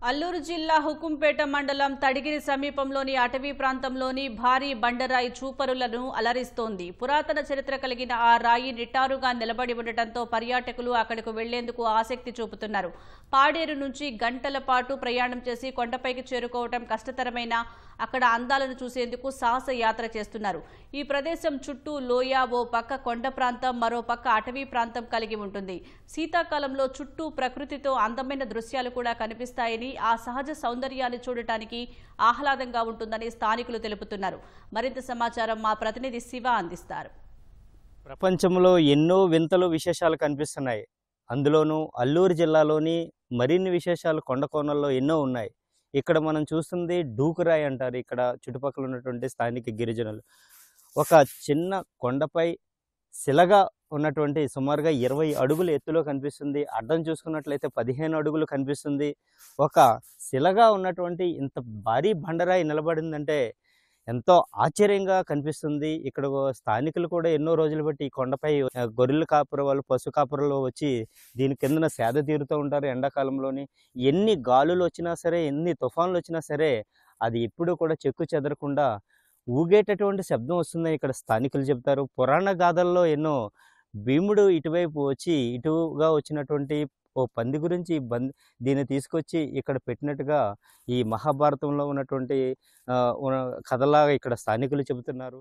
అల్లూరు జిల్లా హుకుంపేట మండలం తడిగిరి సమీపంలోని అటవీ ప్రాంతంలోని భారీ బండరాయి చూపరులను అలరిస్తోంది. పురాతన చరిత్ర కలిగిన ఆ రాయి నిటారుగా నిలబడి ఉండటంతో పర్యాటకులు అక్కడకు వెళ్లేందుకు ఆసక్తి చూపుతున్నారు. పాడేరు నుంచి గంటల పాటు ప్రయాణం చేసి కొండపైకి చేరుకోవడం కష్టతరమైన అక్కడ అందాలను చూసేందుకు సాహస యాత్ర చేస్తున్నారు. ఈ ప్రదేశం చుట్టూ లోయ, ఓ పక్క కొండ ప్రాంతం, మరో పక్క అటవీ ప్రాంతం కలిగి ఉంటుంది. శీతాకాలంలో చుట్టూ ప్రకృతితో అందమైన దృశ్యాలు కూడా కనిపిస్తాయని, ఆ సహజ సౌందర్యాన్ని చూడటానికి ఆహ్లాదంగా ఉంటుందని స్థానికులు తెలుపుతున్నారు. మరింత సమాచారం మా ప్రతినిధి శివ అందిస్తారు. ప్రపంచంలో ఎన్నో వింతలు విశేషాలు కనిపిస్తున్నాయి. అందులోనూ అల్లూరు జిల్లాలోని మరిన్ని విశేషాలు కొండ కోణల్లో ఎన్నో ఉన్నాయి. ఇక్కడ మనం చూస్తుంది డూకురాయి అంటారు. ఇక్కడ చుట్టుపక్కల ఉన్నటువంటి స్థానిక గిరిజనులు ఒక చిన్న కొండపై శిలగా ఉన్నటువంటి సుమారుగా 20 అడుగుల ఎత్తులో కనిపిస్తుంది. అడ్డం చూసుకున్నట్లయితే 15 అడుగులు కనిపిస్తుంది. ఒక శిలగా ఉన్నటువంటి ఇంత భారీ బండరాయి నిలబడిందంటే ఎంతో ఆశ్చర్యంగా కనిపిస్తుంది. ఇక్కడ స్థానికులు కూడా ఎన్నో రోజులు బట్టి ఈ కొండపై గొర్రెల కాపుర వాళ్ళు, పశు కాపురలు వచ్చి దీని కిందన సేద తీరుతూ ఉంటారు. ఎండాకాలంలోని ఎన్ని గాలులు వచ్చినా సరే, ఎన్ని తుఫాన్లు వచ్చినా సరే అది ఎప్పుడూ కూడా చెక్కు చెదరకుండా ఊగేటటువంటి శబ్దం వస్తుందని ఇక్కడ స్థానికులు చెప్తారు. పురాణ గాథల్లో ఎన్నో భీముడు ఇటువైపు వచ్చి ఇటుగా వచ్చినటువంటి ఓ పంది గురించి దీన్ని తీసుకొచ్చి ఇక్కడ పెట్టినట్టుగా ఈ మహాభారతంలో ఉన్నటువంటి కథలాగా ఇక్కడ స్థానికులు చెబుతున్నారు.